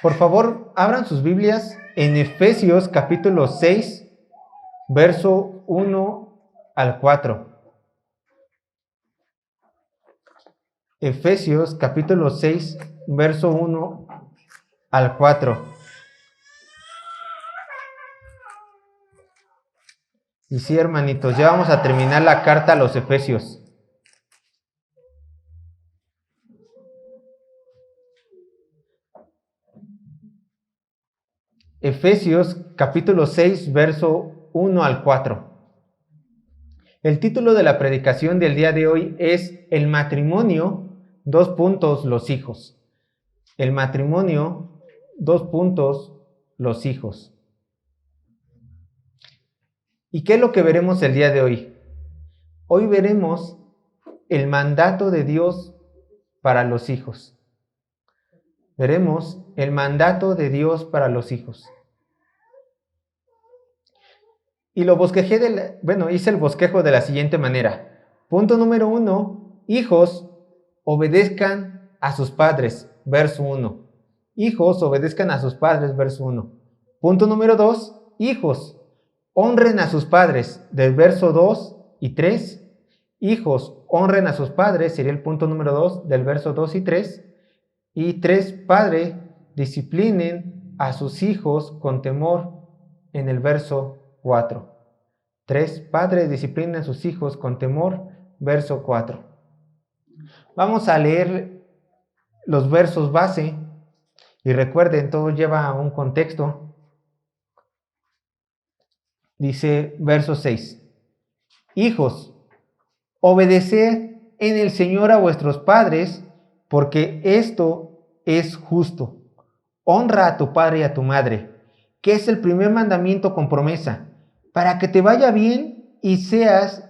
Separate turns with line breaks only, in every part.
Por favor, abran sus Biblias en Efesios capítulo 6, verso 1 al 4. Efesios capítulo 6, verso 1 al 4. Y sí, hermanitos, ya vamos a terminar la carta a los Efesios. Efesios capítulo 6, verso 1 al 4. El título de la predicación del día de hoy es El matrimonio, los hijos. El matrimonio, los hijos. ¿Y qué es lo que veremos el día de hoy? Hoy veremos el mandato de Dios para los hijos. Veremos el mandato de Dios para los hijos. Y lo bosquejé hice el bosquejo de la siguiente manera. Punto número 1, hijos, obedezcan a sus padres, verso 1. Hijos, obedezcan a sus padres, verso 1. Punto número 2, hijos, honren a sus padres, del verso 2 y 3. Hijos, honren a sus padres, sería el punto número 2, del verso 2 y 3. Y 3, padre, disciplinen a sus hijos con temor, en el verso 4. 3, padres, disciplinen a sus hijos con temor, verso 4. Vamos a leer los versos base. Y recuerden, todo lleva un contexto. Dice verso 6. Hijos, obedeced en el Señor a vuestros padres, porque esto es justo. Honra a tu padre y a tu madre, que es el primer mandamiento con promesa, para que te vaya bien y seas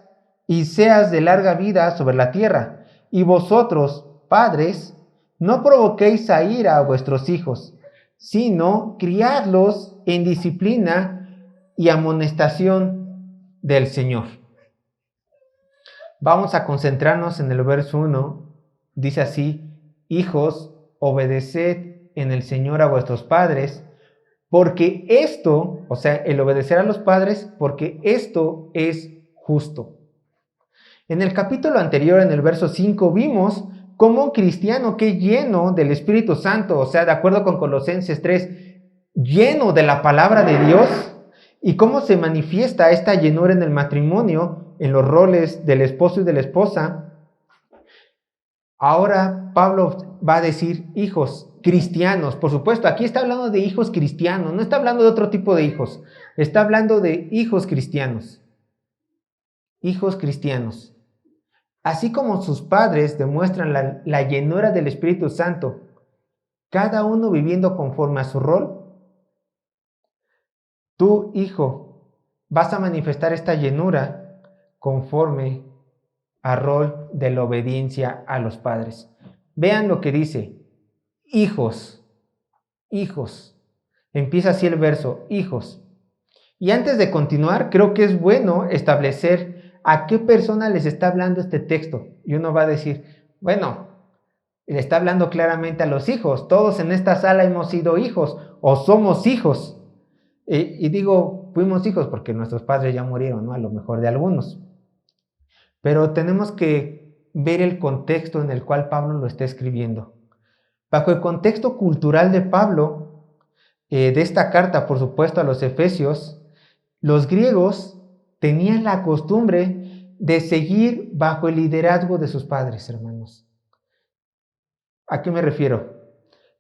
de larga vida sobre la tierra. Y vosotros, padres, no provoquéis a ira a vuestros hijos, sino criadlos en disciplina y amonestación del Señor. Vamos a concentrarnos en el verso 1. Dice así: hijos, obedeced en el Señor a vuestros padres, porque esto, o sea, el obedecer a los padres, porque esto es justo. En el capítulo anterior, en el verso 5, vimos cómo un cristiano que es lleno del Espíritu Santo, o sea, de acuerdo con Colosenses 3, lleno de la palabra de Dios, y cómo se manifiesta esta llenura en el matrimonio, en los roles del esposo y de la esposa. Ahora Pablo va a decir hijos cristianos. Por supuesto, aquí está hablando de hijos cristianos, no está hablando de otro tipo de hijos, está hablando de hijos cristianos. Hijos cristianos. Así como sus padres demuestran la llenura del Espíritu Santo, cada uno viviendo conforme a su rol, tú, hijo, vas a manifestar esta llenura conforme al rol de la obediencia a los padres. Vean lo que dice: hijos, hijos. Empieza así el verso, hijos. Y antes de continuar, creo que es bueno establecer a qué persona les está hablando este texto. Y uno va a decir, bueno, le está hablando claramente a los hijos. Todos en esta sala hemos sido hijos o somos hijos. Y digo, fuimos hijos porque nuestros padres ya murieron, ¿no? A lo mejor de algunos. Pero tenemos que ver el contexto en el cual Pablo lo está escribiendo. Bajo el contexto cultural de Pablo, de esta carta, por supuesto, a los Efesios, los griegos tenían la costumbre de seguir bajo el liderazgo de sus padres, hermanos. ¿A qué me refiero?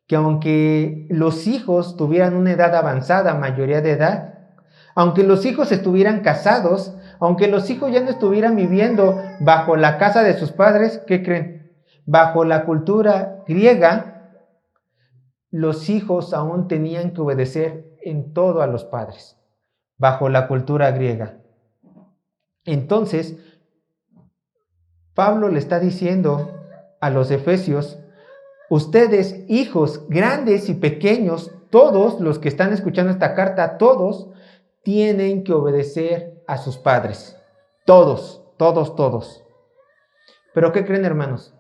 Que aunque los hijos tuvieran una edad avanzada, mayoría de edad, aunque los hijos estuvieran casados, aunque los hijos ya no estuvieran viviendo bajo la casa de sus padres, ¿qué creen? Bajo la cultura griega, los hijos aún tenían que obedecer en todo a los padres, bajo la cultura griega. Entonces, Pablo le está diciendo a los efesios: ustedes, hijos grandes y pequeños, todos los que están escuchando esta carta, todos tienen que obedecer a sus padres. Todos. Pero ¿qué creen, hermanos?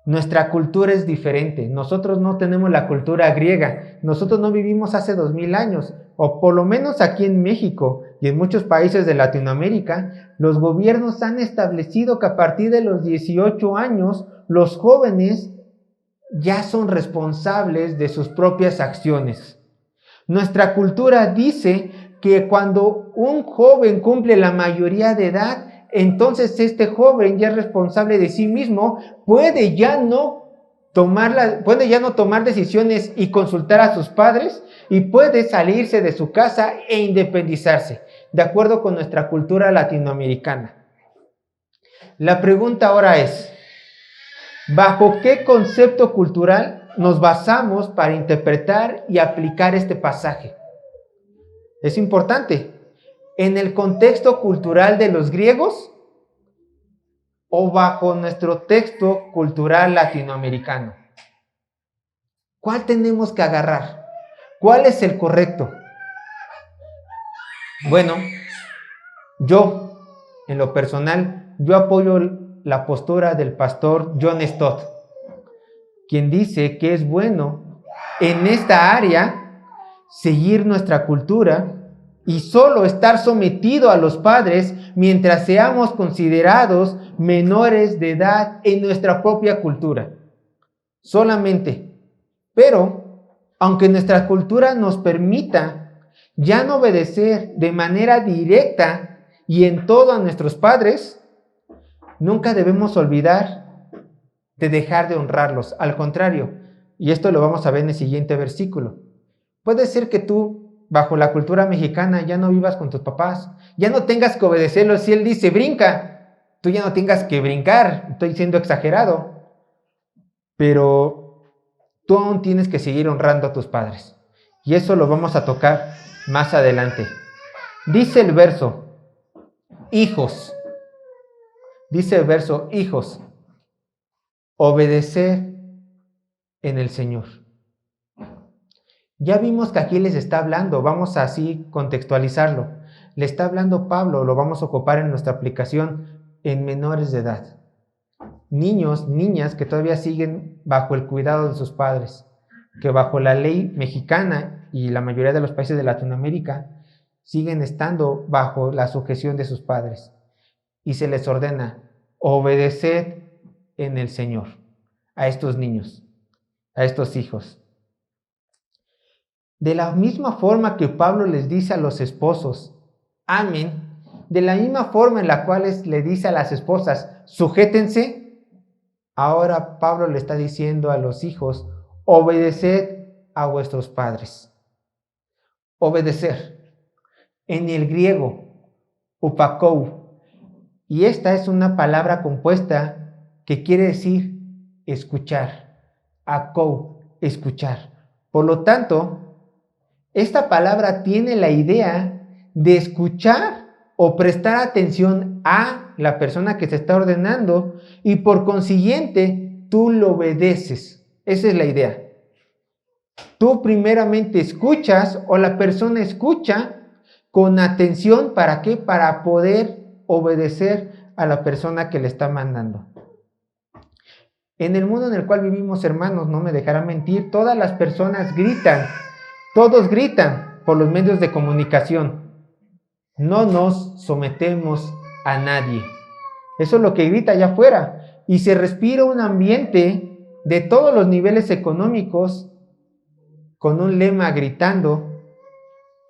Nuestra cultura es diferente. Nosotros no tenemos la cultura griega. Nosotros no vivimos hace 2000 años. O por lo menos aquí en México y en muchos países de Latinoamérica, los gobiernos han establecido que a partir de los 18 años, los jóvenes ya son responsables de sus propias acciones. Nuestra cultura dice que cuando un joven cumple la mayoría de edad, entonces este joven ya es responsable de sí mismo, puede ya no tomar decisiones y consultar a sus padres, y puede salirse de su casa e independizarse, de acuerdo con nuestra cultura latinoamericana. La pregunta ahora es, ¿bajo qué concepto cultural nos basamos para interpretar y aplicar este pasaje? Es importante. ¿En el contexto cultural de los griegos o bajo nuestro texto cultural latinoamericano? ¿Cuál tenemos que agarrar? ¿Cuál es el correcto? Bueno, yo, en lo personal, yo apoyo la postura del pastor John Stott, quien dice que es bueno en esta área seguir nuestra cultura y solo estar sometido a los padres mientras seamos considerados menores de edad en nuestra propia cultura. Solamente. Pero, aunque nuestra cultura nos permita ya no obedecer de manera directa y en todo a nuestros padres, nunca debemos olvidar de dejar de honrarlos. Al contrario, y esto lo vamos a ver en el siguiente versículo. Puede ser que tú, bajo la cultura mexicana, ya no vivas con tus papás, ya no tengas que obedecerlos. Si él dice brinca, tú ya no tengas que brincar. Estoy siendo exagerado, pero tú aún tienes que seguir honrando a tus padres, y eso lo vamos a tocar más adelante. Dice el verso, hijos, obedecer en el Señor. Ya vimos que aquí les está hablando, vamos a así contextualizarlo. Le está hablando Pablo, lo vamos a ocupar en nuestra aplicación, en menores de edad. Niños, niñas que todavía siguen bajo el cuidado de sus padres, que bajo la ley mexicana y la mayoría de los países de Latinoamérica siguen estando bajo la sujeción de sus padres. Y se les ordena obedecer en el Señor a estos niños, a estos hijos. De la misma forma que Pablo les dice a los esposos, amen, de la misma forma en la cual le dice a las esposas, sujétense, ahora Pablo le está diciendo a los hijos, obedeced a vuestros padres. Obedecer. En el griego, upakou, y esta es una palabra compuesta que quiere decir escuchar, akou, escuchar. Por lo tanto, esta palabra tiene la idea de escuchar o prestar atención a la persona que te está ordenando, y por consiguiente tú lo obedeces. Esa es la idea. Tú primeramente escuchas, o la persona escucha con atención. ¿Para qué? Para poder obedecer a la persona que le está mandando. En el mundo en el cual vivimos, hermanos, no me dejarán mentir, todas las personas gritan. Todos gritan por los medios de comunicación. No nos sometemos a nadie. Eso es lo que grita allá afuera. Y se respira un ambiente de todos los niveles económicos con un lema gritando,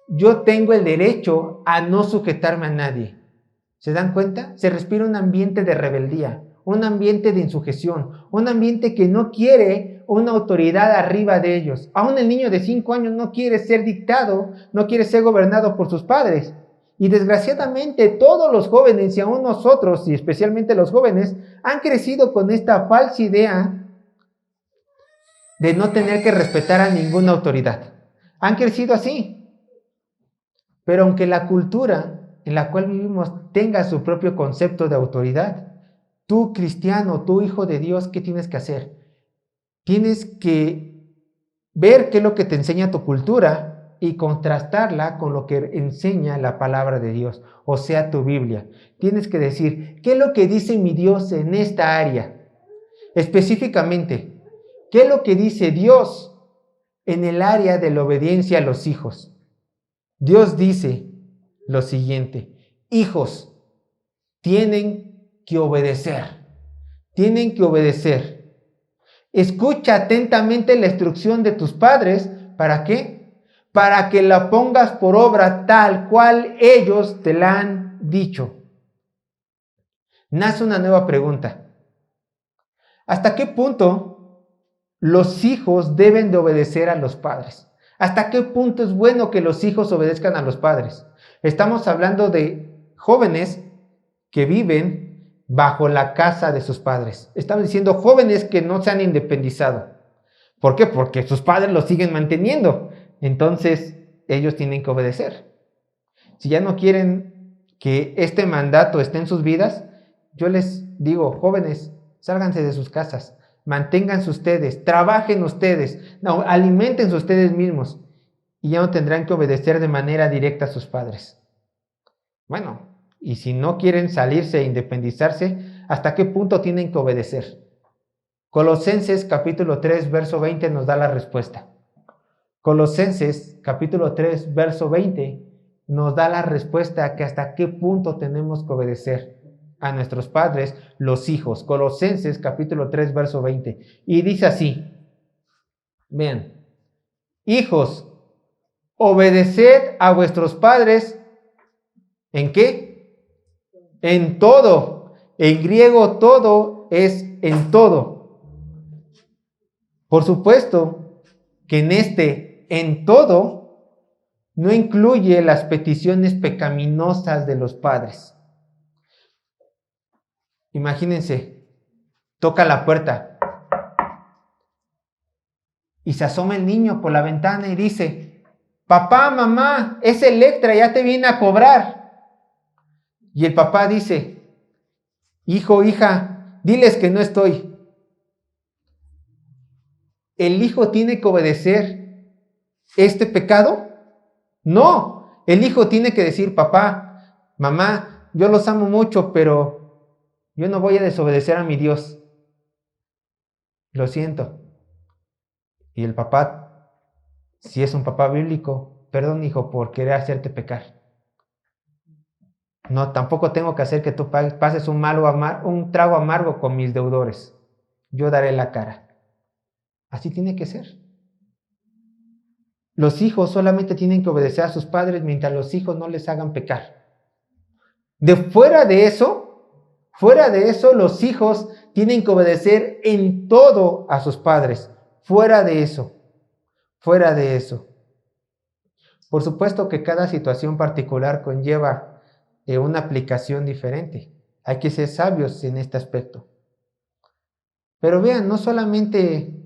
yo tengo el derecho a no sujetarme a nadie. ¿Se dan cuenta? Se respira un ambiente de rebeldía, un ambiente de insujeción, un ambiente que no quiere una autoridad arriba de ellos. Aún el niño de 5 años no quiere ser dictado, no quiere ser gobernado por sus padres. Y desgraciadamente todos los jóvenes, y aún nosotros, y especialmente los jóvenes, han crecido con esta falsa idea de no tener que respetar a ninguna autoridad. Han crecido así. Pero aunque la cultura en la cual vivimos tenga su propio concepto de autoridad, tú, cristiano, tú, hijo de Dios, ¿qué tienes que hacer? Tienes que ver qué es lo que te enseña tu cultura y contrastarla con lo que enseña la palabra de Dios, o sea, tu Biblia. Tienes que decir, ¿qué es lo que dice mi Dios en esta área? Específicamente, ¿qué es lo que dice Dios en el área de la obediencia a los hijos? Dios dice lo siguiente: hijos, tienen que obedecer, tienen que obedecer. Escucha atentamente la instrucción de tus padres. ¿Para qué? Para que la pongas por obra tal cual ellos te la han dicho. Nace una nueva pregunta. ¿Hasta qué punto los hijos deben de obedecer a los padres? ¿Hasta qué punto es bueno que los hijos obedezcan a los padres? Estamos hablando de jóvenes que viven bajo la casa de sus padres. Estamos diciendo jóvenes que no se han independizado. ¿Por qué? Porque sus padres los siguen manteniendo. Entonces, ellos tienen que obedecer. Si ya no quieren que este mandato esté en sus vidas, yo les digo, jóvenes, sálganse de sus casas, manténganse ustedes, trabajen ustedes, no, aliméntense ustedes mismos y ya no tendrán que obedecer de manera directa a sus padres. Bueno, y si no quieren salirse e independizarse, ¿hasta qué punto tienen que obedecer? Colosenses capítulo 3, verso 20 nos da la respuesta. Colosenses capítulo 3, verso 20 nos da la respuesta a que hasta qué punto tenemos que obedecer a nuestros padres, los hijos. Colosenses capítulo 3, verso 20. Y dice así, vean, hijos, obedeced a vuestros padres, ¿en qué? En todo. En griego todo es en todo. Por supuesto que en todo no incluye las peticiones pecaminosas de los padres. Imagínense, toca la puerta y se asoma el niño por la ventana y dice, papá, mamá, es Electra, ya te viene a cobrar. Y el papá dice, hijo, hija, diles que no estoy. ¿El hijo tiene que obedecer este pecado? No, el hijo tiene que decir, papá, mamá, yo los amo mucho, pero yo no voy a desobedecer a mi Dios. Lo siento. Y el papá, si es un papá bíblico, perdón, hijo, por querer hacerte pecar. No, tampoco tengo que hacer que tú pases un trago amargo con mis deudores. Yo daré la cara. Así tiene que ser. Los hijos solamente tienen que obedecer a sus padres mientras los hijos no les hagan pecar. Fuera de eso, los hijos tienen que obedecer en todo a sus padres. Fuera de eso. Por supuesto que cada situación particular conlleva una aplicación diferente. Hay que ser sabios en este aspecto. Pero vean, no solamente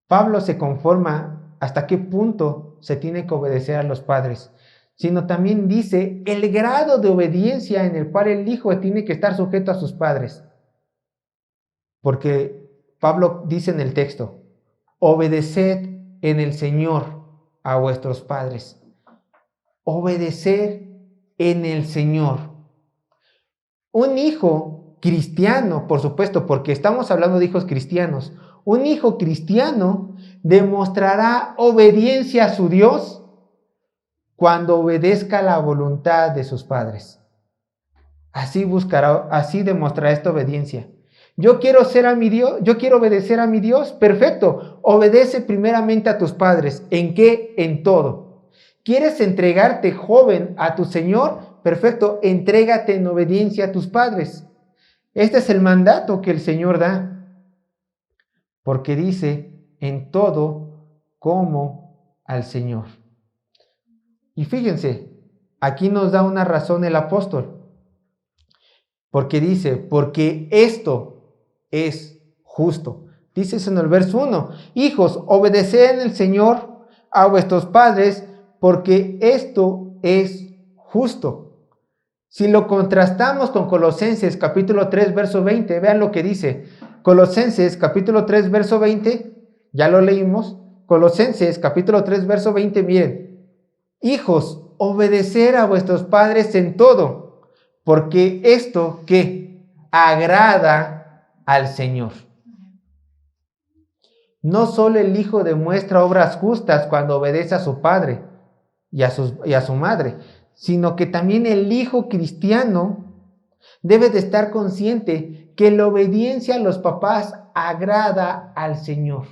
Pablo se conforma hasta qué punto se tiene que obedecer a los padres, sino también dice el grado de obediencia en el cual el hijo tiene que estar sujeto a sus padres. Porque Pablo dice en el texto, obedeced en el Señor a vuestros padres. Obedecer en el Señor. Un hijo cristiano, por supuesto, porque estamos hablando de hijos cristianos, un hijo cristiano demostrará obediencia a su Dios cuando obedezca la voluntad de sus padres. Así demostrará esta obediencia. Yo quiero obedecer a mi Dios, perfecto. Obedece primeramente a tus padres. ¿En qué? En todo. ¿Quieres entregarte joven a tu Señor? Perfecto, entrégate en obediencia a tus padres. Este es el mandato que el Señor da. Porque dice, en todo como al Señor. Y fíjense, aquí nos da una razón el apóstol. Porque dice, porque esto es justo. Dice eso en el verso 1. Hijos, obedeced en el Señor a vuestros padres, porque esto es justo. Si lo contrastamos con Colosenses capítulo 3, verso 20, vean lo que dice. Colosenses capítulo 3, verso 20, ya lo leímos. Colosenses capítulo 3, verso 20, miren. Hijos, obedecer a vuestros padres en todo, porque esto que agrada al Señor. No solo el hijo demuestra obras justas cuando obedece a su padre y a su madre, sino que también el hijo cristiano debe de estar consciente que la obediencia a los papás agrada al Señor.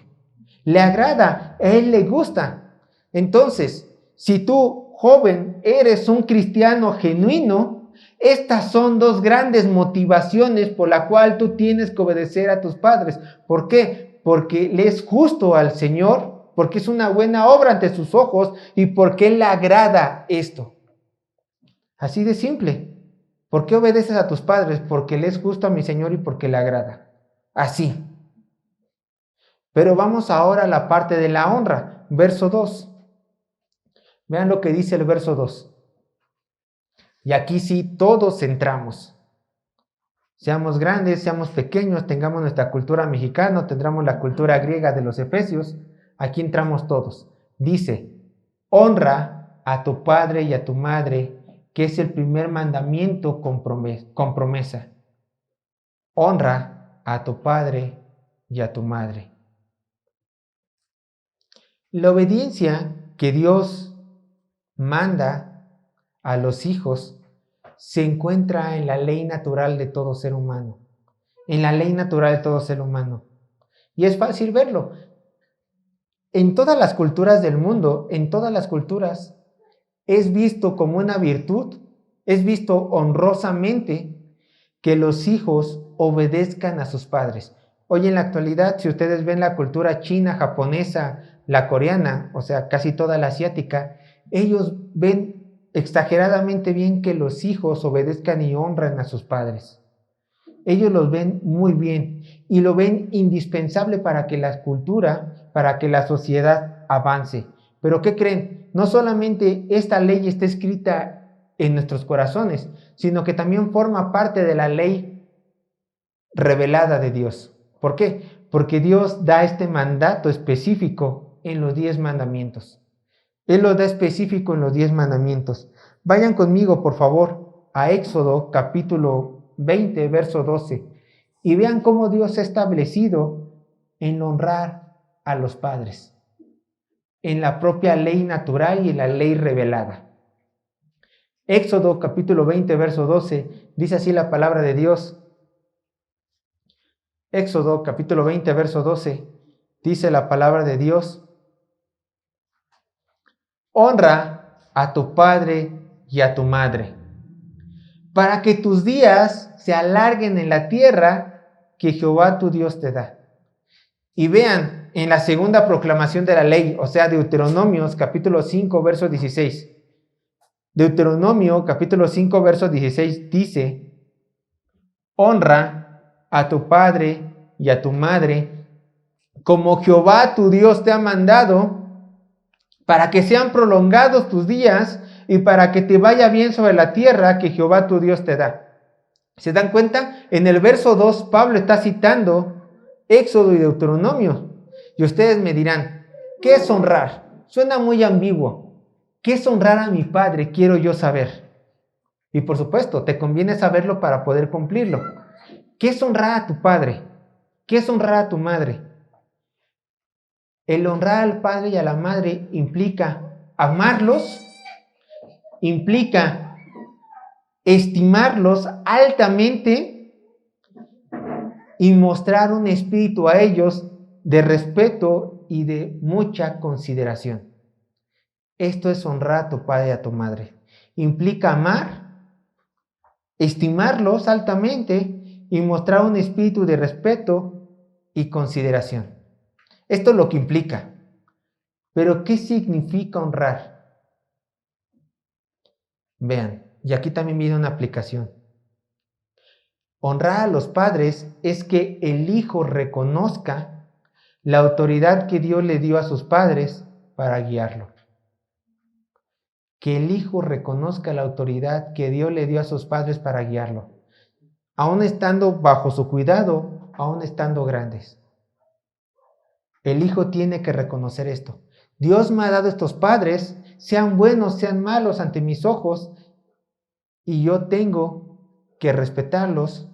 Le agrada, a Él le gusta. Entonces, si tú, joven, eres un cristiano genuino, estas son dos grandes motivaciones por la cual tú tienes que obedecer a tus padres. ¿Por qué? Porque le es justo al Señor, porque es una buena obra ante sus ojos y porque Él le agrada esto. Así de simple. ¿Por qué obedeces a tus padres? Porque le es justo a mi Señor y porque le agrada. Así. Pero vamos ahora a la parte de la honra. Verso 2. Vean lo que dice el verso 2. Y aquí sí todos entramos. Seamos grandes, seamos pequeños, tengamos nuestra cultura mexicana, tendremos la cultura griega de los efesios. Aquí entramos todos. Dice, honra a tu padre y a tu madre, que es el primer mandamiento con promesa. Honra a tu padre y a tu madre. La obediencia que Dios manda a los hijos se encuentra en la ley natural de todo ser humano. En la ley natural de todo ser humano. Y es fácil verlo. En todas las culturas del mundo, en todas las culturas, es visto como una virtud, es visto honrosamente que los hijos obedezcan a sus padres. Hoy en la actualidad, si ustedes ven la cultura china, japonesa, la coreana, o sea, casi toda la asiática, ellos ven exageradamente bien que los hijos obedezcan y honren a sus padres. Ellos los ven muy bien y lo ven indispensable para que la cultura, para que la sociedad avance. Pero ¿qué creen? No solamente esta ley está escrita en nuestros corazones, sino que también forma parte de la ley revelada de Dios. ¿Por qué? Porque Dios da este mandato específico en los 10 mandamientos. Él lo da específico en los 10 mandamientos. Vayan conmigo, por favor, a Éxodo capítulo 20, verso 12, y vean cómo Dios ha establecido en honrar a los padres, en la propia ley natural y en la ley revelada. Éxodo capítulo 20, verso 12, dice así la palabra de Dios. Éxodo capítulo 20, verso 12, dice la palabra de Dios. Honra a tu padre y a tu madre, para que tus días se alarguen en la tierra que Jehová tu Dios te da. Y vean en la segunda proclamación de la ley, o sea, Deuteronomios capítulo 5, verso 16. Deuteronomio capítulo 5, verso 16 dice, honra a tu padre y a tu madre, como Jehová tu Dios te ha mandado, para que sean prolongados tus días y para que te vaya bien sobre la tierra que Jehová tu Dios te da. ¿Se dan cuenta? En el verso 2, Pablo está citando Éxodo y Deuteronomio. Y ustedes me dirán, ¿qué es honrar? Suena muy ambiguo. ¿Qué es honrar a mi padre? Quiero yo saber. Y por supuesto, te conviene saberlo para poder cumplirlo. ¿Qué es honrar a tu padre? ¿Qué es honrar a tu madre? El honrar al padre y a la madre implica amarlos, implica estimarlos altamente y mostrar un espíritu a ellos de respeto y de mucha consideración. Esto es honrar a tu padre y a tu madre. Implica amar, estimarlos altamente y mostrar un espíritu de respeto y consideración. Esto es lo que implica. Pero ¿qué significa honrar? Vean, y aquí también viene una aplicación. Honrar a los padres es que el hijo reconozca la autoridad que Dios le dio a sus padres para guiarlo. Que el hijo reconozca la autoridad que Dios le dio a sus padres para guiarlo. Aún estando bajo su cuidado, aún estando grandes. El hijo tiene que reconocer esto. Dios me ha dado estos padres, sean buenos, sean malos ante mis ojos, y yo tengo que respetarlos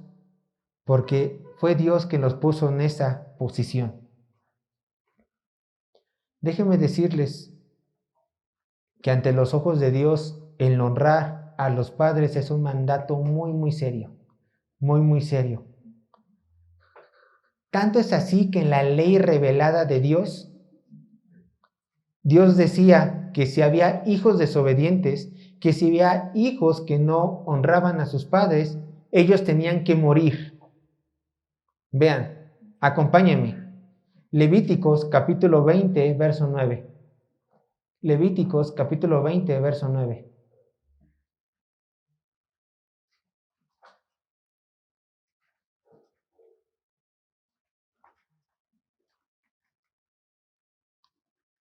porque fue Dios quien los puso en esa posición. Déjenme decirles que ante los ojos de Dios, el honrar a los padres es un mandato muy, muy serio. Muy, muy serio. Tanto es así que en la ley revelada de Dios, Dios decía que si había hijos desobedientes, que si había hijos que no honraban a sus padres, ellos tenían que morir. Vean, acompáñenme. Levíticos capítulo 20, verso 9. Levíticos capítulo 20, verso 9.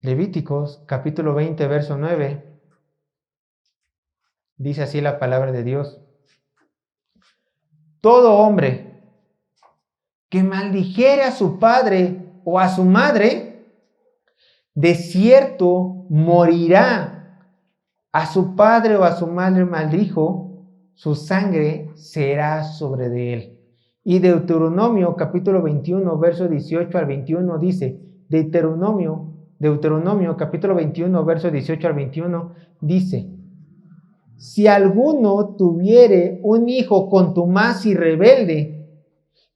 Levíticos capítulo 20, verso 9. Dice así la palabra de Dios. Todo hombre que maldijere a su padre o a su madre, de cierto morirá. A su padre o a su madre maldijo, su sangre será sobre de él. Y Deuteronomio capítulo 21, verso 18 al 21 dice, Deuteronomio capítulo 21, verso 18 al 21 dice, si alguno tuviere un hijo contumaz y rebelde,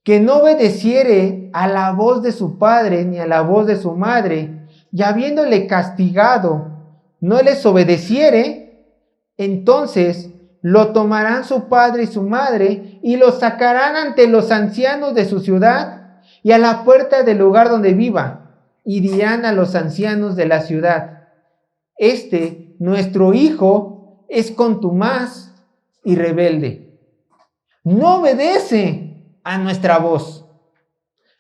que no obedeciere a la voz de su padre ni a la voz de su madre, y habiéndole castigado, no les obedeciere, entonces lo tomarán su padre y su madre y lo sacarán ante los ancianos de su ciudad y a la puerta del lugar donde viva, y dirán a los ancianos de la ciudad, nuestro hijo, es contumaz y rebelde. No obedece a nuestra voz.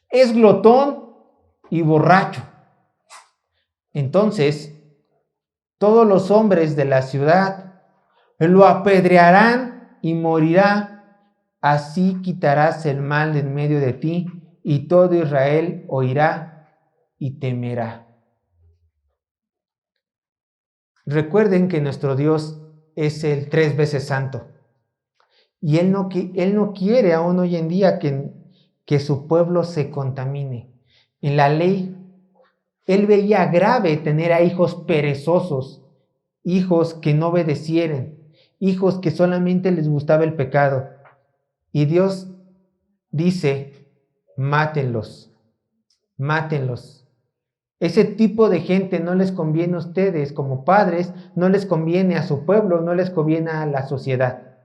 Es glotón y borracho. Entonces, todos los hombres de la ciudad lo apedrearán y morirá. Así quitarás el mal de en medio de ti, y todo Israel oirá y temerá. Recuerden que nuestro Dios es el 3 veces santo. Y Él no quiere aún hoy en día que su pueblo se contamine. En la ley, Él veía grave tener a hijos perezosos, hijos que no obedecieren, hijos que solamente les gustaba el pecado. Y Dios dice, mátenlos, mátenlos. Ese tipo de gente no les conviene a ustedes como padres, no les conviene a su pueblo, no les conviene a la sociedad.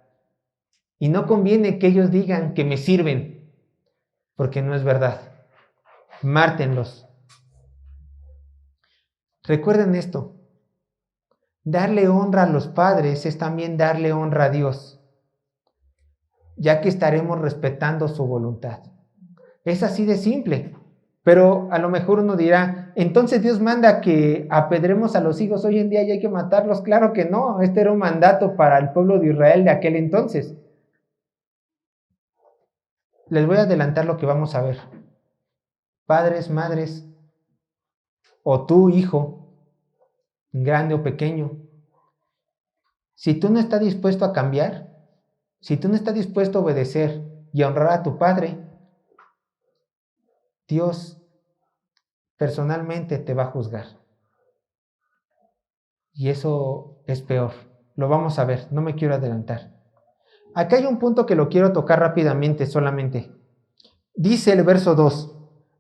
Y no conviene que ellos digan que me sirven, porque no es verdad. Mátenlos. Recuerden esto. Darle honra a los padres es también darle honra a Dios, ya que estaremos respetando su voluntad. Es así de simple. Pero a lo mejor uno dirá, entonces Dios manda que apedremos a los hijos hoy en día y hay que matarlos. Claro que no, este era un mandato para el pueblo de Israel de aquel entonces. Les voy a adelantar lo que vamos a ver. Padres, madres, o tú, hijo, grande o pequeño, si tú no estás dispuesto a cambiar, si tú no estás dispuesto a obedecer y a honrar a tu padre, Dios personalmente te va a juzgar. Y eso es peor. Lo vamos a ver, no me quiero adelantar. Acá hay un punto que lo quiero tocar rápidamente solamente. Dice el verso 2,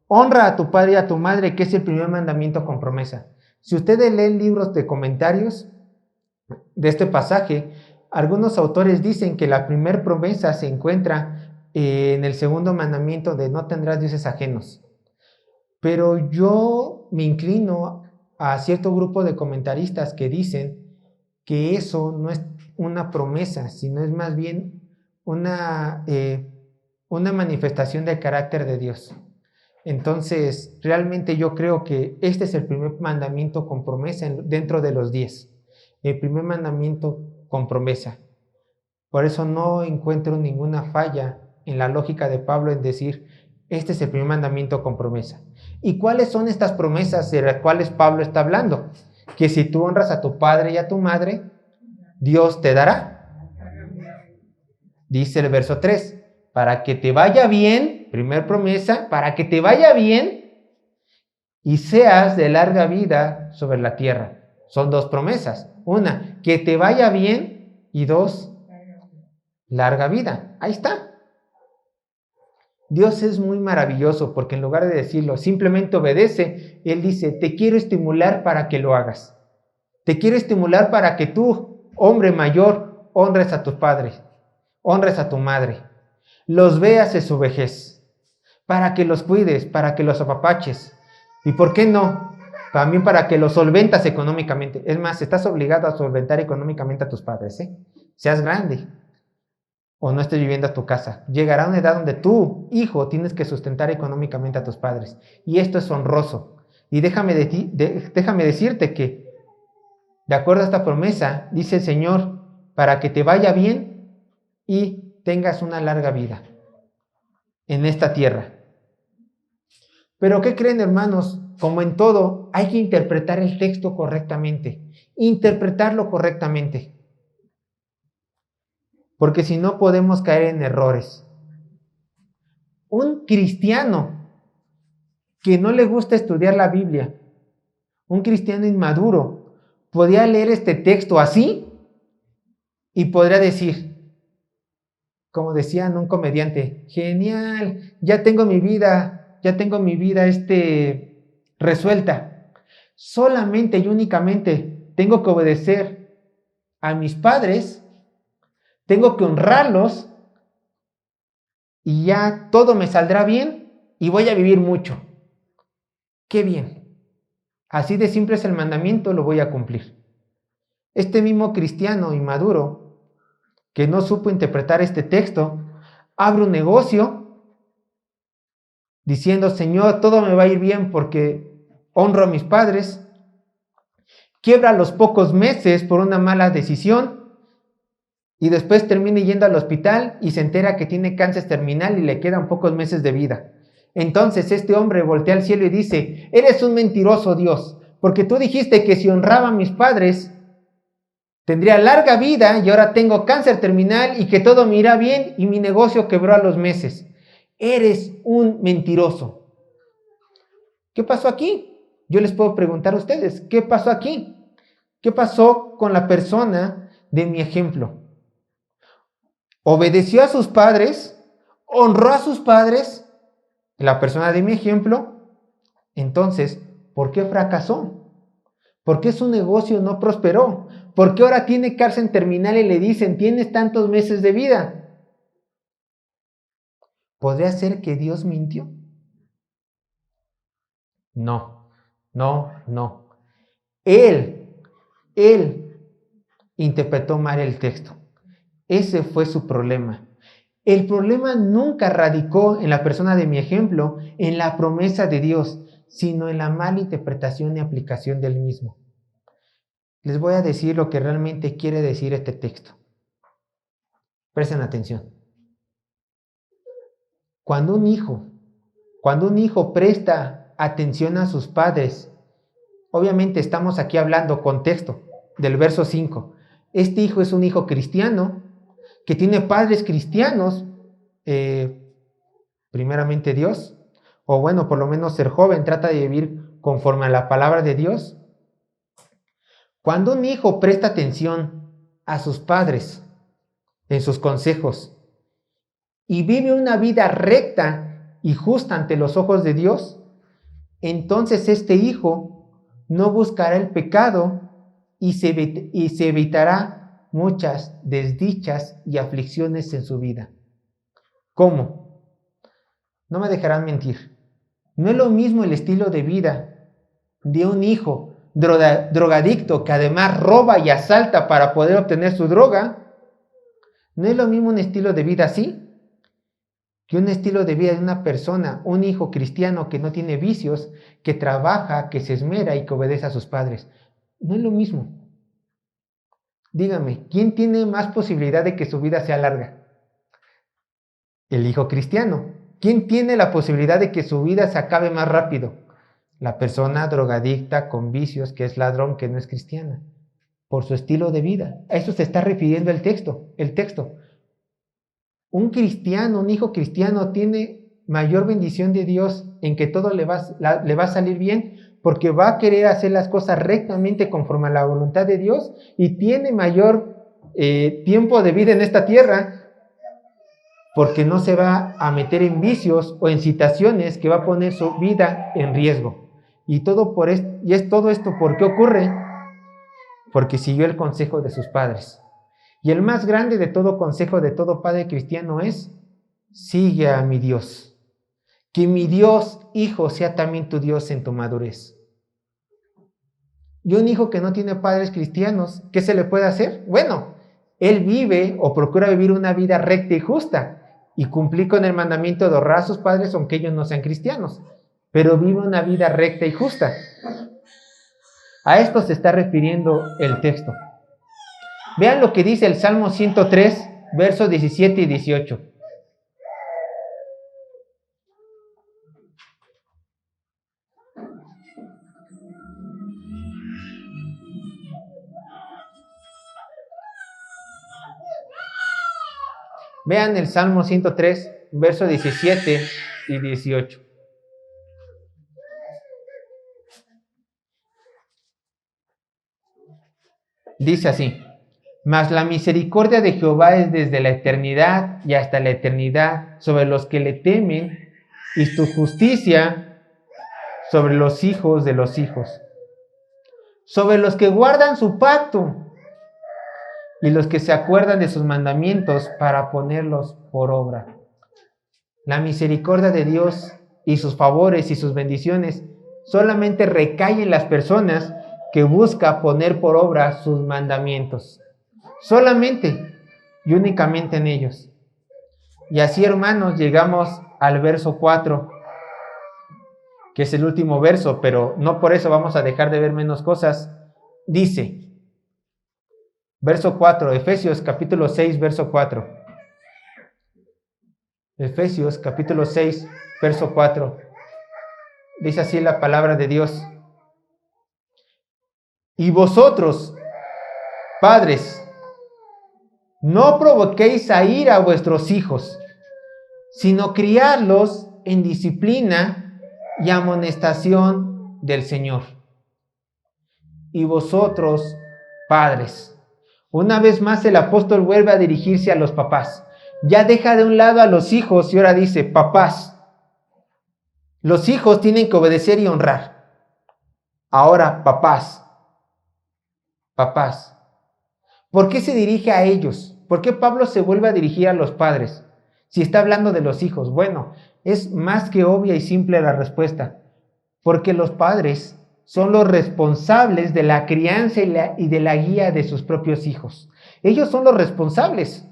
honra a tu padre y a tu madre, que es el primer mandamiento con promesa. Si ustedes leen libros de comentarios de este pasaje, algunos autores dicen que la primera promesa se encuentra en el segundo mandamiento de no tendrás dioses ajenos. Pero yo me inclino a cierto grupo de comentaristas que dicen que eso no es una promesa, sino es más bien una manifestación del carácter de Dios. Entonces, realmente yo creo que este es el primer mandamiento con promesa dentro de los 10. El primer mandamiento con promesa. Por eso no encuentro ninguna falla en la lógica de Pablo en decir, este es el primer mandamiento con promesa. ¿Y cuáles son estas promesas de las cuales Pablo está hablando? Que si tú honras a tu padre y a tu madre, Dios te dará. Dice el verso 3, para que te vaya bien primer promesa, para que te vaya bien y seas de larga vida sobre la tierra. Son dos promesas. Una, que te vaya bien, y dos, larga vida. Ahí está. Dios es muy maravilloso porque en lugar de decirlo, simplemente obedece, Él dice, te quiero estimular para que lo hagas. Te quiero estimular para que tú, hombre mayor, honres a tus padres, honres a tu madre, los veas en su vejez, para que los cuides, para que los apapaches. ¿Y por qué no? También para que los solventas económicamente. Es más, estás obligado a solventar económicamente a tus padres, ¿eh? Seas grande o no estés viviendo a tu casa. Llegará una edad donde tú, hijo, tienes que sustentar económicamente a tus padres. Y esto es honroso. Y déjame decirte que, de acuerdo a esta promesa, dice el Señor, para que te vaya bien y tengas una larga vida en esta tierra. Pero ¿qué creen, hermanos? Como en todo, hay que interpretar el texto correctamente, interpretarlo correctamente, porque si no podemos caer en errores. Un cristiano que no le gusta estudiar la Biblia, un cristiano inmaduro, podría leer este texto así y podría decir, como decían un comediante, genial, ya tengo mi vida resuelta. Solamente y únicamente tengo que obedecer a mis padres, tengo que honrarlos y ya todo me saldrá bien y voy a vivir mucho. ¡Qué bien! Así de simple es el mandamiento, lo voy a cumplir. Este mismo cristiano inmaduro que no supo interpretar este texto, abre un negocio diciendo, Señor, todo me va a ir bien porque honro a mis padres, quiebra a los pocos meses por una mala decisión y después termina yendo al hospital y se entera que tiene cáncer terminal y le quedan pocos meses de vida. Entonces este hombre voltea al cielo y dice, eres un mentiroso, Dios, porque tú dijiste que si honraba a mis padres tendría larga vida y ahora tengo cáncer terminal y que todo me irá bien y mi negocio quebró a los meses. Eres un mentiroso. ¿Qué pasó aquí? Yo les puedo preguntar a ustedes, ¿qué pasó aquí? ¿Qué pasó con la persona de mi ejemplo? Obedeció a sus padres, honró a sus padres, la persona de mi ejemplo. Entonces, ¿por qué fracasó? ¿Por qué su negocio no prosperó? ¿Por qué ahora tiene cáncer terminal y le dicen, tienes tantos meses de vida? ¿Podría ser que Dios mintió? No. Él interpretó mal el texto. Ese fue su problema. El problema nunca radicó en la persona de mi ejemplo, en la promesa de Dios, sino en la mala interpretación y aplicación del mismo. Les voy a decir lo que realmente quiere decir este texto. Presten atención. Cuando un hijo presta atención a sus padres, obviamente estamos aquí hablando contexto del verso 5. Este hijo es un hijo cristiano que tiene padres cristianos, primeramente Dios, o bueno, por lo menos ser joven, trata de vivir conforme a la palabra de Dios. Cuando un hijo presta atención a sus padres en sus consejos y vive una vida recta y justa ante los ojos de Dios, entonces este hijo no buscará el pecado y se evitará muchas desdichas y aflicciones en su vida. ¿Cómo? No me dejarán mentir. No es lo mismo el estilo de vida de un hijo drogadicto que además roba y asalta para poder obtener su droga. No es lo mismo un estilo de vida así que un estilo de vida de una persona, un hijo cristiano que no tiene vicios, que trabaja, que se esmera y que obedece a sus padres. No es lo mismo. Dígame, ¿quién tiene más posibilidad de que su vida sea larga? El hijo cristiano. ¿Quién tiene la posibilidad de que su vida se acabe más rápido? La persona drogadicta con vicios, que es ladrón, que no es cristiana, por su estilo de vida. A eso se está refiriendo el texto. Un cristiano, un hijo cristiano tiene mayor bendición de Dios, en que todo le va a salir bien, porque va a querer hacer las cosas rectamente conforme a la voluntad de Dios y tiene mayor tiempo de vida en esta tierra, porque no se va a meter en vicios o en situaciones que va a poner su vida en riesgo. Y es todo esto, ¿por qué ocurre? Porque siguió el consejo de sus padres. Y el más grande de todo consejo de todo padre cristiano es: sigue a mi Dios. Que mi Dios, hijo, sea también tu Dios en tu madurez. Y un hijo que no tiene padres cristianos, ¿qué se le puede hacer? Bueno, él vive o procura vivir una vida recta y justa y cumplir con el mandamiento de honrar a sus padres aunque ellos no sean cristianos, pero vive una vida recta y justa. A esto se está refiriendo el texto. Vean lo que dice el Salmo 103, versos 17 y 18. Vean el Salmo 103, versos 17 y 18. Dice así: mas la misericordia de Jehová es desde la eternidad y hasta la eternidad sobre los que le temen, y su justicia sobre los hijos de los hijos, sobre los que guardan su pacto y los que se acuerdan de sus mandamientos para ponerlos por obra. La misericordia de Dios y sus favores y sus bendiciones solamente recaen en las personas que buscan poner por obra sus mandamientos. Solamente y únicamente en ellos. Y así, hermanos, llegamos al verso 4, que es el último verso, pero no por eso vamos a dejar de ver menos cosas. Dice, verso 4, Efesios capítulo 6, verso 4. Efesios capítulo 6, verso 4. Dice así la palabra de Dios: y vosotros, padres, no provoquéis a ira a vuestros hijos, sino criadlos en disciplina y amonestación del Señor. Y vosotros, padres. Una vez más el apóstol vuelve a dirigirse a los papás. Ya deja de un lado a los hijos y ahora dice: papás. Los hijos tienen que obedecer y honrar. Ahora, papás. Papás. ¿Por qué se dirige a ellos? ¿Por qué Pablo se vuelve a dirigir a los padres si está hablando de los hijos? Bueno, es más que obvia y simple la respuesta. Porque los padres son los responsables de la crianza y de la guía de sus propios hijos. Ellos son los responsables.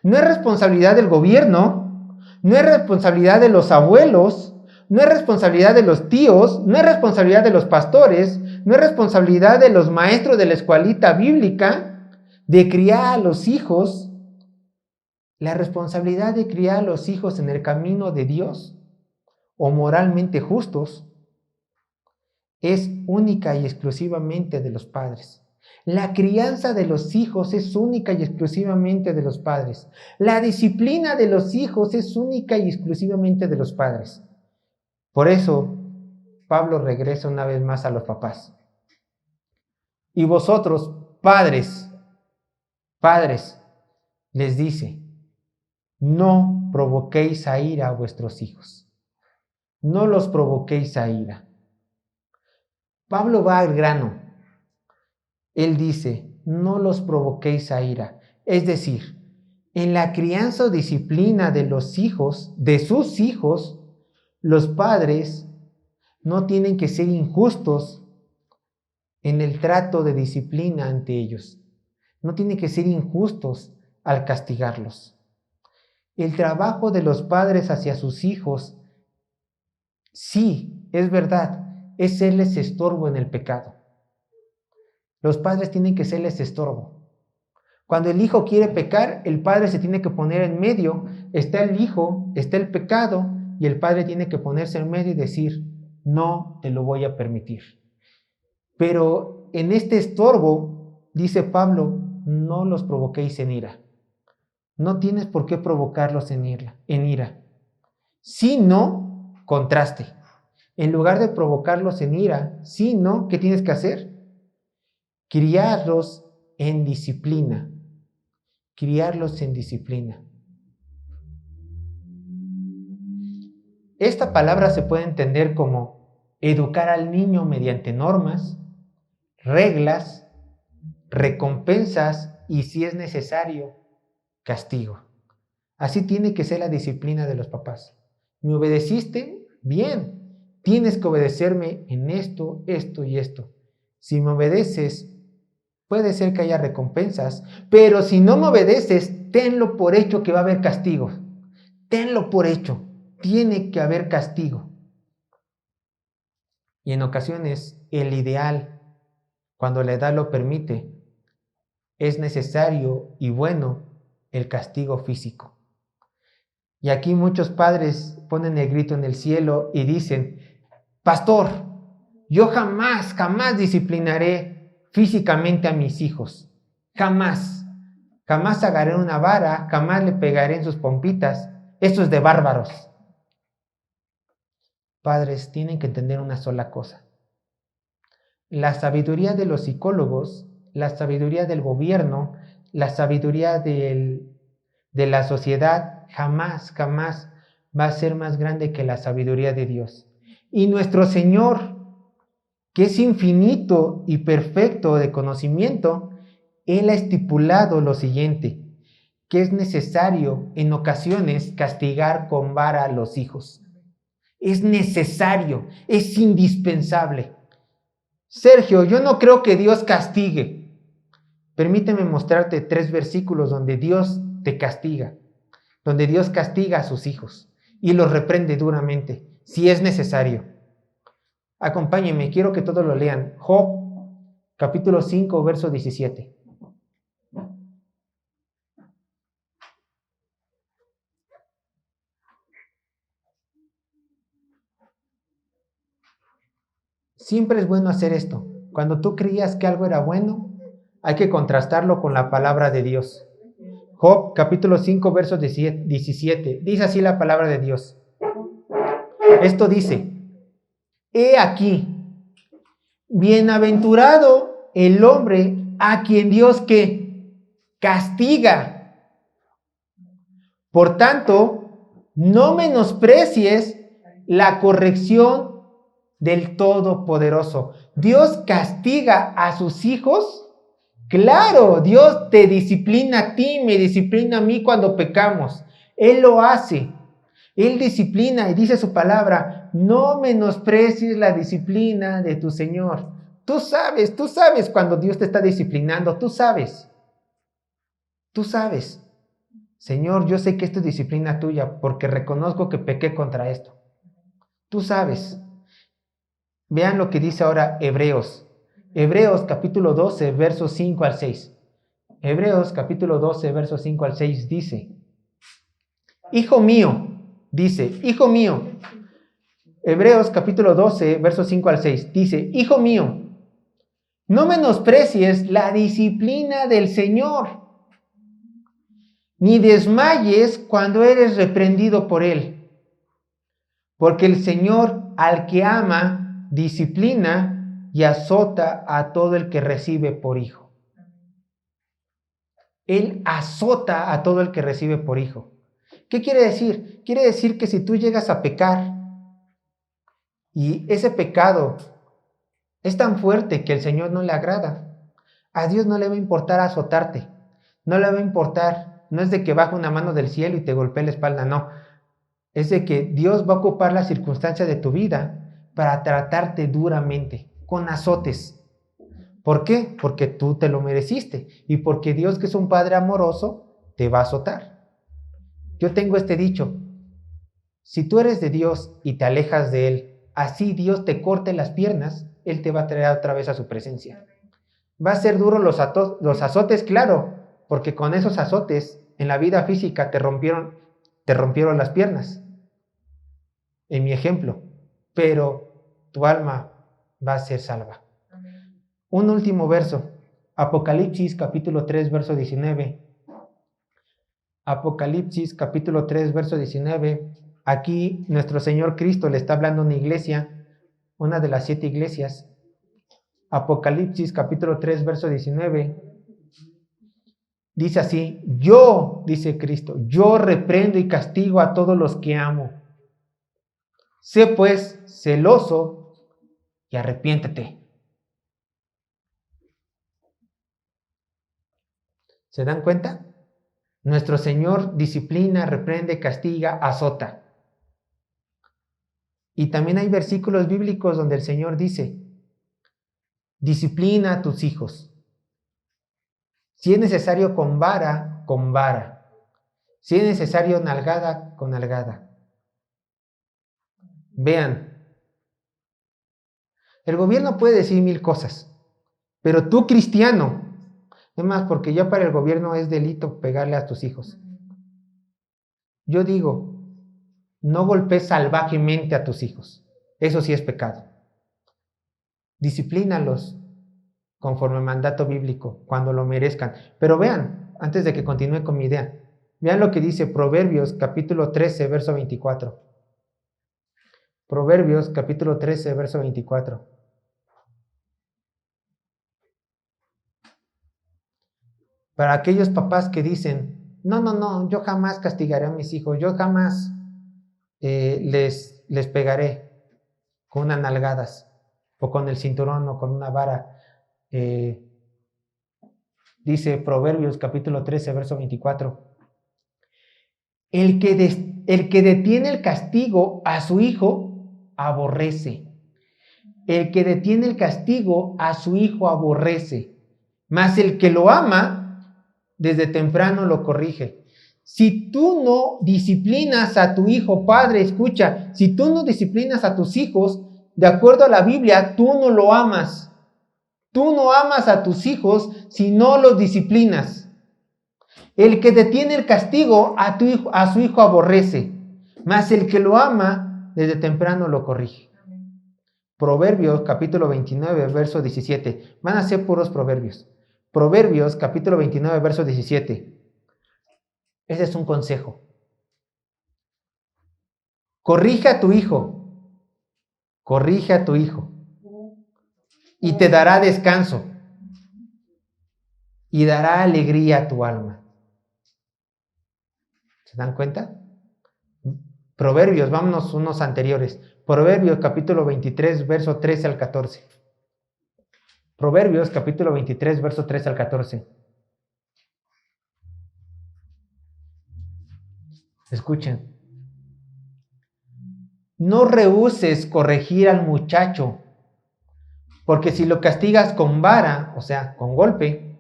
No es responsabilidad del gobierno, no es responsabilidad de los abuelos, no es responsabilidad de los tíos, no es responsabilidad de los pastores, no es responsabilidad de los maestros de la escuelita bíblica de criar a los hijos. La responsabilidad de criar a los hijos en el camino de Dios o moralmente justos es única y exclusivamente de los padres. La crianza de los hijos es única y exclusivamente de los padres. La disciplina de los hijos es única y exclusivamente de los padres. Por eso, Pablo regresa una vez más a los papás. Y vosotros, padres, les dice: no provoquéis a ira a vuestros hijos. No los provoquéis a ira. Pablo va al grano. Él dice: no los provoquéis a ira. Es decir, en la crianza o disciplina de los hijos, de sus hijos, los padres no tienen que ser injustos en el trato de disciplina ante ellos. No tienen que ser injustos al castigarlos. El trabajo de los padres hacia sus hijos, sí, es verdad, es serles estorbo en el pecado. Los padres tienen que serles estorbo. Cuando el hijo quiere pecar, el padre se tiene que poner en medio. Está el hijo, está el pecado, y el padre tiene que ponerse en medio y decir: no te lo voy a permitir. Pero en este estorbo, dice Pablo, no los provoquéis en ira. No tienes por qué provocarlos en ira. sino contraste. En lugar de provocarlos en ira, sino, ¿qué tienes que hacer? Criarlos en disciplina. Criarlos en disciplina. Esta palabra se puede entender como educar al niño mediante normas, reglas, recompensas y, si es necesario, castigo. Así tiene que ser la disciplina de los papás. ¿Me obedeciste? Bien. Tienes que obedecerme en esto, esto y esto. Si me obedeces, puede ser que haya recompensas, pero si no me obedeces, tenlo por hecho que va a haber castigo. Tenlo por hecho. Tiene que haber castigo. Y en ocasiones, el ideal, cuando la edad lo permite, es necesario y bueno el castigo físico. Y aquí muchos padres ponen el grito en el cielo y dicen: pastor, yo jamás disciplinaré físicamente a mis hijos. Jamás agarré una vara, jamás le pegaré en sus pompitas. Eso es de bárbaros. Padres, tienen que entender una sola cosa. La sabiduría de los psicólogos, la sabiduría del gobierno, la sabiduría de la sociedad jamás va a ser más grande que la sabiduría de Dios. Y nuestro Señor, que es infinito y perfecto de conocimiento, Él ha estipulado lo siguiente, que es necesario en ocasiones castigar con vara a los hijos. Es necesario, es indispensable. Sergio, yo no creo que Dios castigue. Permíteme mostrarte 3 versículos donde Dios te castiga, donde Dios castiga a sus hijos y los reprende duramente, si es necesario. Acompáñenme, quiero que todos lo lean. Job, capítulo 5, verso 17. Siempre es bueno hacer esto. Cuando tú creías que algo era bueno, hay que contrastarlo con la palabra de Dios. Job, capítulo 5, verso 17. Dice así la palabra de Dios. Esto dice: he aquí, bienaventurado el hombre a quien Dios ¿qué? Castiga. Por tanto, no menosprecies la corrección del Todopoderoso. Dios castiga a sus hijos. Claro, Dios te disciplina a ti, me disciplina a mí cuando pecamos. Él lo hace. Él disciplina y dice su palabra: no menosprecies la disciplina de tu Señor. Tú sabes cuando Dios te está disciplinando, tú sabes. Señor, yo sé que esto es disciplina tuya porque reconozco que pequé contra esto. Tú sabes. Vean lo que dice ahora Hebreos. Hebreos capítulo 12, versos 5 al 6. Hebreos capítulo 12, versos 5 al 6 dice: hijo mío, hijo mío. Hebreos capítulo 12, versos 5 al 6 dice: hijo mío, no menosprecies la disciplina del Señor, ni desmayes cuando eres reprendido por Él. Porque el Señor al que ama, disciplina y azota a todo el que recibe por hijo. Él azota a todo el que recibe por hijo. ¿Qué quiere decir? Quiere decir que si tú llegas a pecar y ese pecado es tan fuerte que el Señor no le agrada, a Dios no le va a importar azotarte, no le va a importar, no es de que baje una mano del cielo y te golpee la espalda, no, es de que Dios va a ocupar la circunstancia de tu vida para tratarte duramente, con azotes. ¿Por qué? Porque tú te lo mereciste y porque Dios, que es un Padre amoroso, te va a azotar. Yo tengo este dicho: si tú eres de Dios y te alejas de Él, así Dios te corte las piernas, Él te va a traer otra vez a su presencia. Va a ser duro los azotes, claro, porque con esos azotes en la vida física te rompieron las piernas, en mi ejemplo, pero tu alma va a ser salva. Un último verso, Apocalipsis capítulo 3, verso 19. Apocalipsis capítulo 3, verso 19. Aquí nuestro Señor Cristo le está hablando a una iglesia, una de las 7 iglesias. Apocalipsis capítulo 3, verso 19. Dice así: yo, dice Cristo, yo reprendo y castigo a todos los que amo. Sé pues celoso y arrepiéntete. ¿Se dan cuenta? Nuestro Señor disciplina, reprende, castiga, azota. Y también hay versículos bíblicos donde el Señor dice: disciplina a tus hijos. Si es necesario con vara, con vara. Si es necesario nalgada, con nalgada. Vean, el gobierno puede decir 1000 cosas, pero tú, cristiano, es más, porque ya para el gobierno es delito pegarle a tus hijos. Yo digo, no golpees salvajemente a tus hijos. Eso sí es pecado. Disciplínalos conforme al mandato bíblico, cuando lo merezcan. Pero vean, antes de que continúe con mi idea, vean lo que dice Proverbios capítulo 13, verso 24. Proverbios capítulo 13, verso 24. Para aquellos papás que dicen: no, yo jamás castigaré a mis hijos, yo jamás les pegaré con unas nalgadas, o con el cinturón, o con una vara. Dice Proverbios capítulo 13, verso 24. El que detiene el castigo a su hijo, aborrece. El que detiene el castigo a su hijo, aborrece. Mas el que lo ama, desde temprano lo corrige. Si tú no disciplinas a tu hijo, padre, escucha, si tú no disciplinas a tus hijos, de acuerdo a la Biblia, tú no lo amas. Tú no amas a tus hijos si no los disciplinas. El que detiene el castigo a su hijo aborrece, mas el que lo ama desde temprano lo corrige. Proverbios capítulo 29, verso 17. Van a ser puros proverbios. Proverbios capítulo 29, verso 17. Ese es un consejo. Corrige a tu hijo. Corrige a tu hijo. Y te dará descanso. Y dará alegría a tu alma. ¿Se dan cuenta? Proverbios, vámonos unos anteriores. Proverbios capítulo 23, verso 13 al 14. Proverbios capítulo 23, verso 13 al 14. Escuchen. No rehúses corregir al muchacho, porque si lo castigas con vara, o sea, con golpe,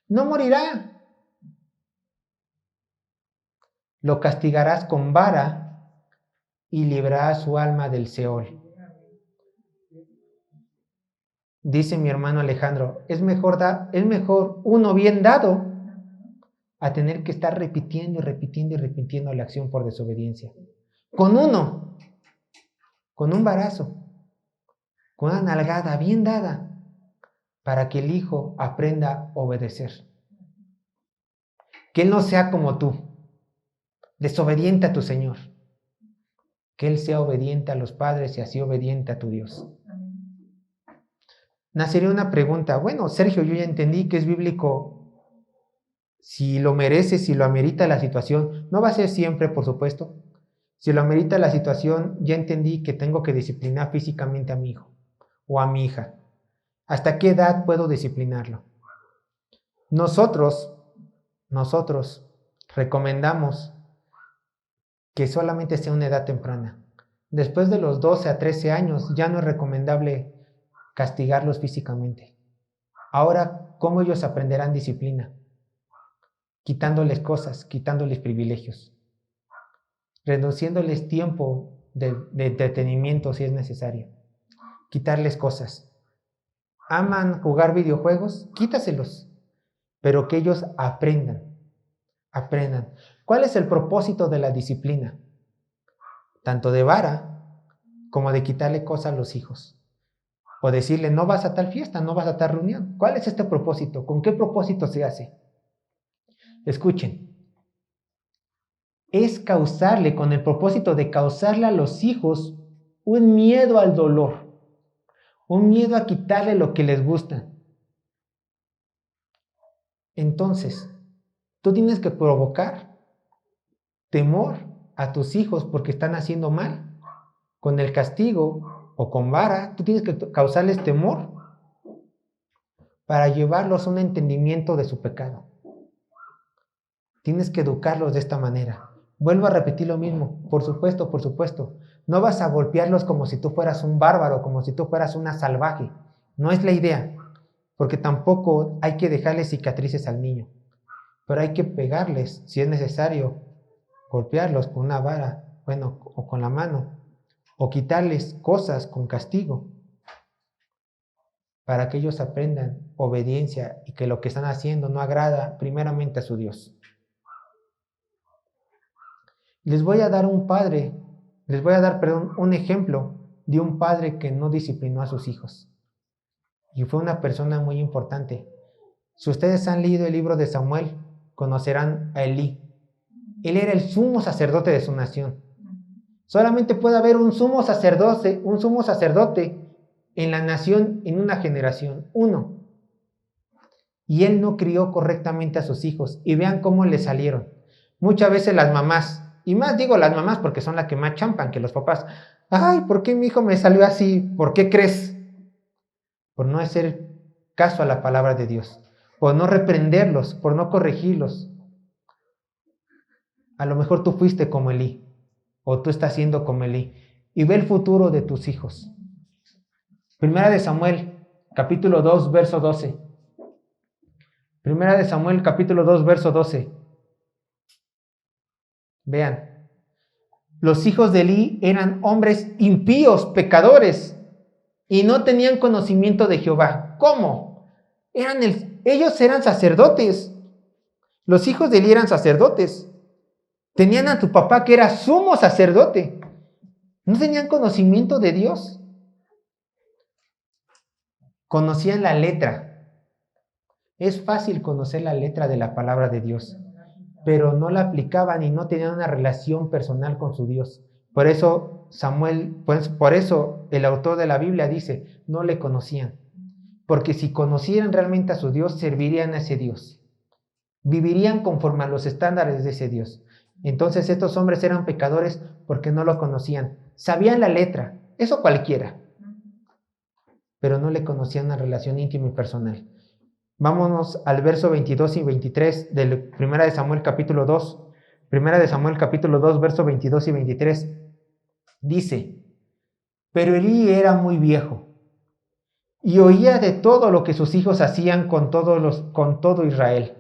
no morirá. Lo castigarás con vara y librarás su alma del Seol. Dice mi hermano Alejandro, es mejor uno bien dado a tener que estar repitiendo y repitiendo y repitiendo la acción por desobediencia. Con uno, con un varazo, con una nalgada bien dada, para que el hijo aprenda a obedecer. Que él no sea como tú, desobediente a tu Señor. Que él sea obediente a los padres y así obediente a tu Dios. Nacería una pregunta: bueno, Sergio, yo ya entendí que es bíblico, si lo merece, si lo amerita la situación. No va a ser siempre, por supuesto. Si lo amerita la situación, ya entendí que tengo que disciplinar físicamente a mi hijo o a mi hija. ¿Hasta qué edad puedo disciplinarlo? Nosotros recomendamos que solamente sea una edad temprana. Después de los 12 a 13 años ya no es recomendable castigarlos físicamente. Ahora, ¿cómo ellos aprenderán disciplina? Quitándoles cosas, quitándoles privilegios, reduciéndoles tiempo de entretenimiento si es necesario, quitarles cosas. ¿Aman jugar videojuegos? Quítaselos, pero que ellos aprendan. ¿Cuál es el propósito de la disciplina? Tanto de vara como de quitarle cosas a los hijos. O decirle: no vas a tal fiesta, no vas a tal reunión. ¿Cuál es este propósito? ¿Con qué propósito se hace? Escuchen. es causarle, con el propósito de causarle a los hijos un miedo al dolor, un miedo a quitarle lo que les gusta. Entonces, tú tienes que provocar temor a tus hijos porque están haciendo mal. Con el castigo o con vara, tú tienes que causarles temor para llevarlos a un entendimiento de su pecado. Tienes que educarlos de esta manera. Vuelvo a repetir lo mismo, por supuesto, por supuesto. No vas a golpearlos como si tú fueras un bárbaro, como si tú fueras una salvaje. No es la idea, porque tampoco hay que dejarles cicatrices al niño. Pero hay que pegarles, si es necesario, golpearlos con una vara, bueno, o con la mano, o quitarles cosas con castigo, para que ellos aprendan obediencia y que lo que están haciendo no agrada primeramente a su Dios. Les voy a dar un ejemplo de un padre que no disciplinó a sus hijos. Y fue una persona muy importante. Si ustedes han leído el libro de Samuel, conocerán a Elí. Él era el sumo sacerdote de su nación. Solamente puede haber un sumo sacerdote en la nación en una generación, uno. Y él no crió correctamente a sus hijos. Y vean cómo le salieron. Muchas veces las mamás, y más digo las mamás porque son las que más champan que los papás. Ay, ¿por qué mi hijo me salió así? ¿Por qué crees? Por no hacer caso a la palabra de Dios. Por no reprenderlos, por no corregirlos. A lo mejor tú fuiste como Elí, o tú estás siendo como Elí. Y ve el futuro de tus hijos. Primera de Samuel, capítulo 2, verso 12. Primera de Samuel, capítulo 2, verso 12. Vean, los hijos de Elí eran hombres impíos, pecadores, y no tenían conocimiento de Jehová. ¿Cómo? Ellos eran sacerdotes. Los hijos de Elí eran sacerdotes. Tenían a tu papá que era sumo sacerdote. ¿No tenían conocimiento de Dios? Conocían la letra. Es fácil conocer la letra de la palabra de Dios, pero no la aplicaban y no tenían una relación personal con su Dios. Por eso por eso el autor de la Biblia dice, no le conocían. Porque si conocieran realmente a su Dios, servirían a ese Dios. Vivirían conforme a los estándares de ese Dios. Entonces estos hombres eran pecadores porque no lo conocían. Sabían la letra, eso cualquiera, pero no le conocían una relación íntima y personal. Vámonos al verso 22 y 23 de Primera de Samuel capítulo 2. Primera de Samuel capítulo 2, verso 22 y 23. Dice, pero Elí era muy viejo y oía de todo lo que sus hijos hacían con todo Israel.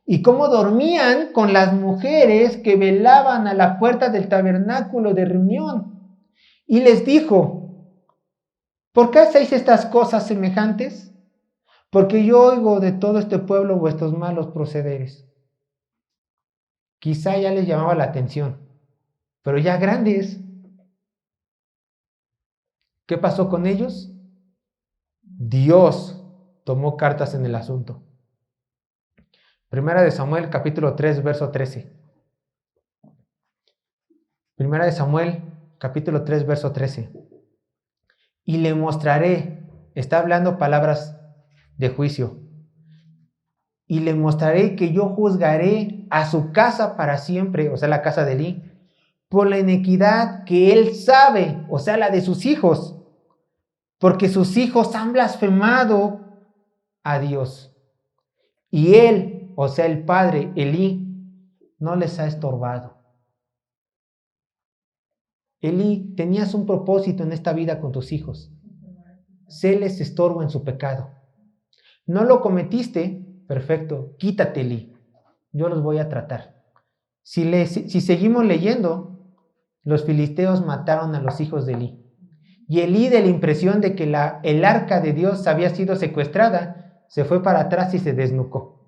Y cómo dormían con las mujeres que velaban a la puerta del tabernáculo de reunión. Y les dijo, ¿por qué hacéis estas cosas semejantes? Porque yo oigo de todo este pueblo vuestros malos procederes. Quizá ya les llamaba la atención, pero ya grandes. ¿Qué pasó con ellos? Dios tomó cartas en el asunto. Primera de Samuel, capítulo 3, verso 13. Primera de Samuel, capítulo 3, verso 13. Y le mostraré, está hablando palabras de juicio, y le mostraré que yo juzgaré a su casa para siempre, o sea, la casa de Elí, por la iniquidad que él sabe, o sea, la de sus hijos, porque sus hijos han blasfemado a Dios. Y él, o sea, el padre, Elí, no les ha estorbado. Elí, tenías un propósito en esta vida con tus hijos. Séles estorbo en su pecado. ¿No lo cometiste? Perfecto, quítate, Elí. Yo los voy a tratar. Si seguimos leyendo, los filisteos mataron a los hijos de Elí. Y Elí, de la impresión de que el arca de Dios había sido secuestrada, se fue para atrás y se desnucó.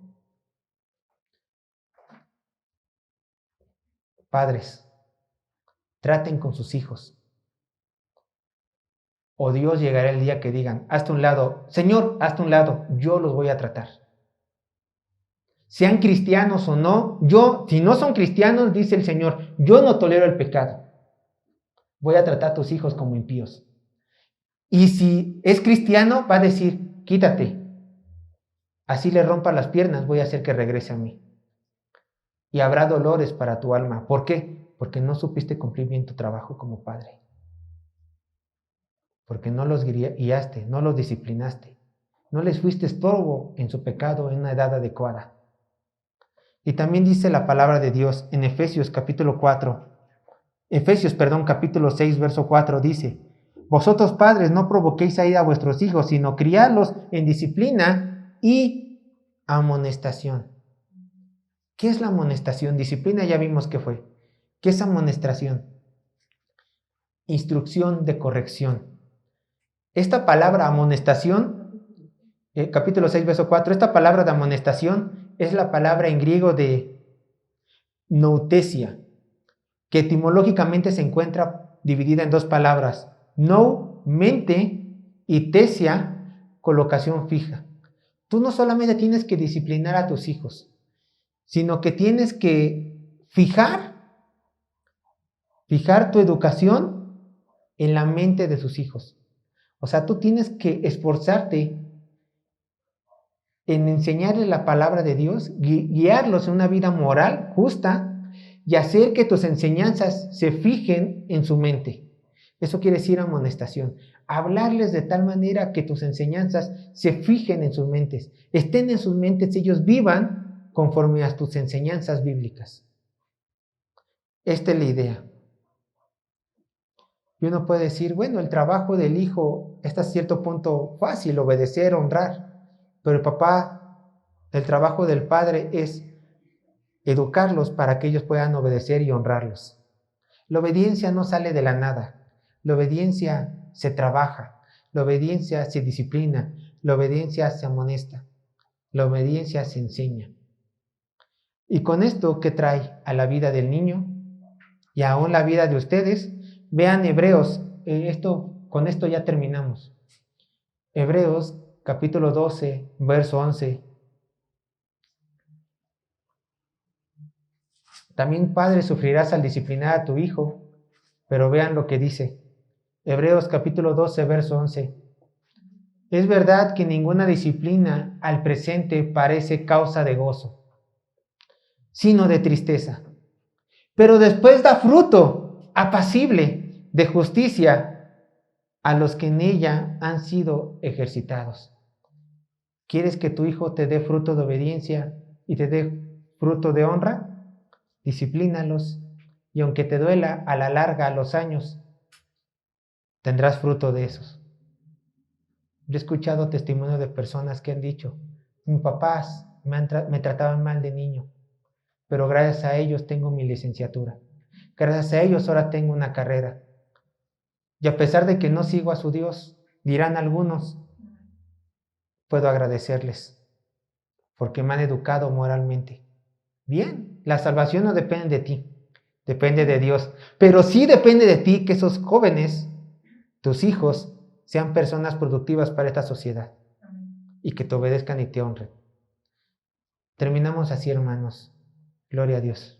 Padres, traten con sus hijos. O Dios llegará el día que digan, hazte un lado, Señor, hazte un lado, yo los voy a tratar. sean cristianos o no. Si no son cristianos, dice el Señor, yo no tolero el pecado. Voy a tratar a tus hijos como impíos. Y si es cristiano, va a decir, quítate. Así le rompa las piernas, voy a hacer que regrese a mí. Y habrá dolores para tu alma. ¿Por qué? Porque no supiste cumplir bien tu trabajo como padre. Porque no los guiaste, no los disciplinaste. No les fuiste estorbo en su pecado en una edad adecuada. Y también dice la palabra de Dios en Efesios capítulo 6, verso 4, dice, vosotros padres no provoquéis a ira a vuestros hijos, sino criadlos en disciplina y amonestación. ¿Qué es la amonestación? Disciplina ya vimos qué fue. ¿Qué es amonestación? Instrucción de corrección. Esta palabra amonestación, capítulo 6, verso 4, esta palabra de amonestación es la palabra en griego de noutesia, que etimológicamente se encuentra dividida en dos palabras, nou, mente, y tesia, colocación fija. Tú no solamente tienes que disciplinar a tus hijos, sino que tienes que fijar tu educación en la mente de sus hijos. O sea, tú tienes que esforzarte en enseñarles la palabra de Dios, guiarlos en una vida moral, justa, y hacer que tus enseñanzas se fijen en su mente. Eso quiere decir amonestación. Hablarles de tal manera que tus enseñanzas se fijen en sus mentes, estén en sus mentes, ellos vivan conforme a tus enseñanzas bíblicas. Esta es la idea. Y uno puede decir, bueno, el trabajo del hijo está a cierto punto fácil, obedecer, honrar. Pero el trabajo del padre es educarlos para que ellos puedan obedecer y honrarlos. La obediencia no sale de la nada. La obediencia se trabaja. La obediencia se disciplina. La obediencia se amonesta. La obediencia se enseña. Y con esto, ¿qué trae a la vida del niño? Y aún la vida de ustedes. Vean Hebreos. Con esto ya terminamos. Hebreos capítulo 12, verso 11. También, padre, sufrirás al disciplinar a tu hijo. Pero vean lo que dice. Hebreos capítulo 12, verso 11. Es verdad que ninguna disciplina al presente parece causa de gozo, sino de tristeza. Pero después da fruto apacible de justicia a los que en ella han sido ejercitados. ¿Quieres que tu hijo te dé fruto de obediencia y te dé fruto de honra? Disciplínalos, y aunque te duela, a la larga, a los años, tendrás fruto de esos. Yo he escuchado testimonios de personas que han dicho, mis papás me trataban mal de niño, pero gracias a ellos tengo mi licenciatura. Gracias a ellos ahora tengo una carrera. Y a pesar de que no sigo a su Dios, dirán algunos, puedo agradecerles, porque me han educado moralmente. Bien, la salvación no depende de ti, depende de Dios. Pero sí depende de ti que esos jóvenes, tus hijos, sean personas productivas para esta sociedad y que te obedezcan y te honren. Terminamos así, hermanos. Gloria a Dios.